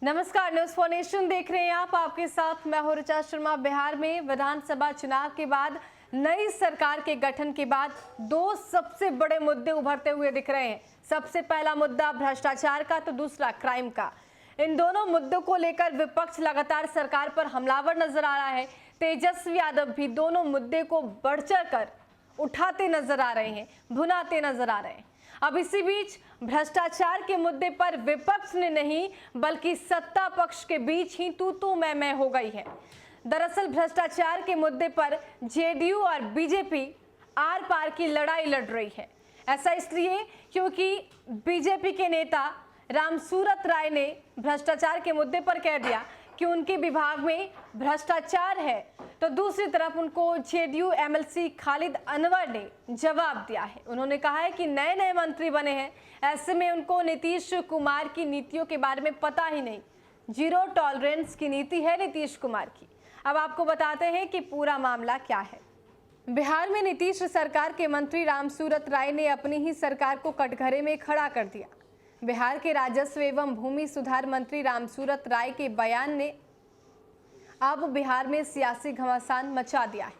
नमस्कार, news for nation देख रहे हैं आप। आपके साथ मैं हूं ऋचा शर्मा। बिहार में विधानसभा चुनाव के बाद नई सरकार के गठन के बाद दो सबसे बड़े मुद्दे उभरते हुए दिख रहे हैं। सबसे पहला मुद्दा भ्रष्टाचार का तो दूसरा क्राइम का। इन दोनों मुद्दों को लेकर विपक्ष लगातार सरकार पर हमलावर नजर आ रहा है। तेजस्वी यादव भी दोनों मुद्दे को बढ़ चढ़ कर उठाते नजर आ रहे हैं, भुनाते नजर आ रहे हैं। अब इसी बीच भ्रष्टाचार के मुद्दे पर विपक्ष ने नहीं बल्कि सत्ता पक्ष के बीच ही तू मैं हो गई है। दरअसल भ्रष्टाचार के मुद्दे पर जेडीयू और बीजेपी आर पार की लड़ाई लड़ रही है। ऐसा इसलिए क्योंकि बीजेपी के नेता रामसूरत राय ने भ्रष्टाचार के मुद्दे पर कह दिया कि उनके विभाग में भ्रष्टाचार है, तो दूसरी तरफ उनको जेडीयू एमएलसी खालिद अनवर ने जवाब दिया है। उन्होंने कहा है कि नए नए मंत्री बने हैं, ऐसे में उनको नीतीश कुमार की नीतियों के बारे में पता ही नहीं। जीरो टॉलरेंस की नीति है नीतीश कुमार की। अब आपको बताते हैं कि पूरा मामला क्या है। बिहार में नीतीश सरकार के मंत्री रामसूरत राय ने अपनी ही सरकार को कटघरे में खड़ा कर दिया। बिहार के राजस्व एवं भूमि सुधार मंत्री रामसूरत राय के बयान ने अब बिहार में सियासी घमासान मचा दिया है।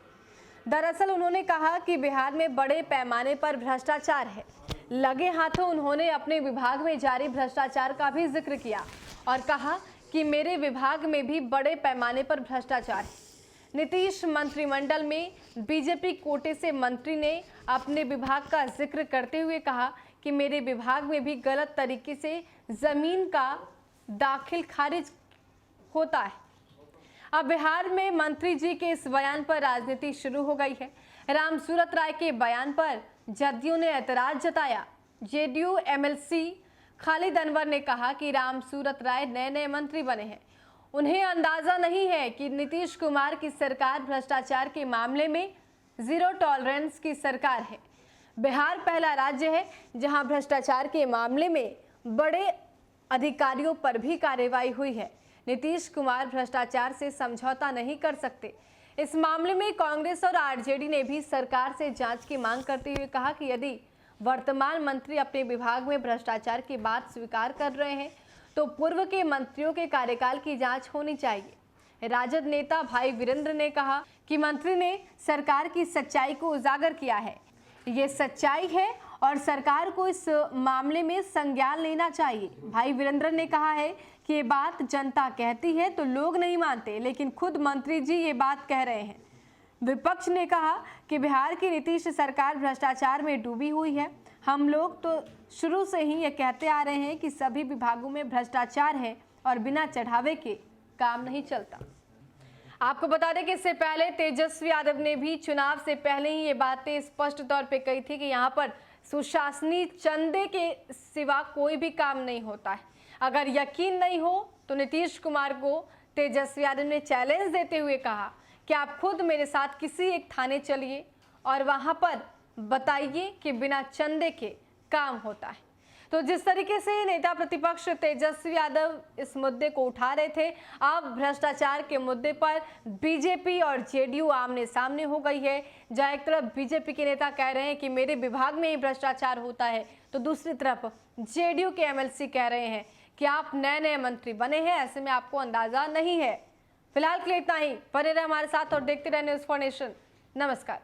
दरअसल उन्होंने कहा कि बिहार में बड़े पैमाने पर भ्रष्टाचार है। लगे हाथों उन्होंने अपने विभाग में जारी भ्रष्टाचार का भी जिक्र किया और कहा कि मेरे विभाग में भी बड़े पैमाने पर भ्रष्टाचार है। नीतीश मंत्रिमंडल में बीजेपी कोटे से मंत्री ने अपने विभाग का जिक्र करते हुए कहा कि मेरे विभाग में भी गलत तरीके से जमीन का दाखिल खारिज होता है। अब बिहार में मंत्री जी के इस बयान पर राजनीति शुरू हो गई है। रामसूरत राय के बयान पर जदयू ने ऐतराज जताया। जेडीयू एमएलसी खालिद अनवर ने कहा कि रामसूरत राय नए नए मंत्री बने हैं, उन्हें अंदाजा नहीं है कि नीतीश कुमार की सरकार भ्रष्टाचार के मामले में जीरो टॉलरेंस की सरकार है। बिहार पहला राज्य है जहां भ्रष्टाचार के मामले में बड़े अधिकारियों पर भी कार्रवाई हुई है। नीतीश कुमार भ्रष्टाचार से समझौता नहीं कर सकते। इस मामले में कांग्रेस और आरजेडी ने भी सरकार से जांच की मांग करते हुए कहा कि यदि वर्तमान मंत्री अपने विभाग में भ्रष्टाचार की बात स्वीकार कर रहे हैं तो पूर्व के मंत्रियों के कार्यकाल की जांच होनी चाहिए। राजद नेता भाई वीरेंद्र ने कहा कि मंत्री ने सरकार की सच्चाई को उजागर किया है। ये सच्चाई है और सरकार को इस मामले में संज्ञान लेना चाहिए। भाई वीरेंद्र ने कहा है कि ये बात जनता कहती है तो लोग नहीं मानते, लेकिन खुद मंत्री जी ये बात कह रहे हैं। विपक्ष ने कहा कि बिहार की नीतीश सरकार भ्रष्टाचार में डूबी हुई है। हम लोग तो शुरू से ही ये कहते आ रहे हैं कि सभी विभागों में भ्रष्टाचार है और बिना चढ़ावे के काम नहीं चलता। आपको बता दें कि इससे पहले तेजस्वी यादव ने भी चुनाव से पहले ही ये बातें स्पष्ट तौर पे कही थी कि यहाँ पर सुशासनी चंदे के सिवा कोई भी काम नहीं होता है। अगर यकीन नहीं हो तो नीतीश कुमार को तेजस्वी यादव ने चैलेंज देते हुए कहा कि आप खुद मेरे साथ किसी एक थाने चलिए और वहां पर बताइए कि बिना चंदे के काम होता है। तो जिस तरीके से नेता प्रतिपक्ष तेजस्वी यादव इस मुद्दे को उठा रहे थे, अब भ्रष्टाचार के मुद्दे पर बीजेपी और जेडीयू आमने सामने हो गई है। जहां एक तरफ बीजेपी के नेता कह रहे हैं कि मेरे विभाग में ही भ्रष्टाचार होता है, तो दूसरी तरफ जेडीयू के एमएलसी कह रहे हैं कि आप नए नए मंत्री बने हैं, ऐसे में आपको अंदाजा नहीं है। फिलहाल के लिए इतना ही। बने रहे हमारे साथ और देखते रहे न्यूज फॉर नेशन। नमस्कार।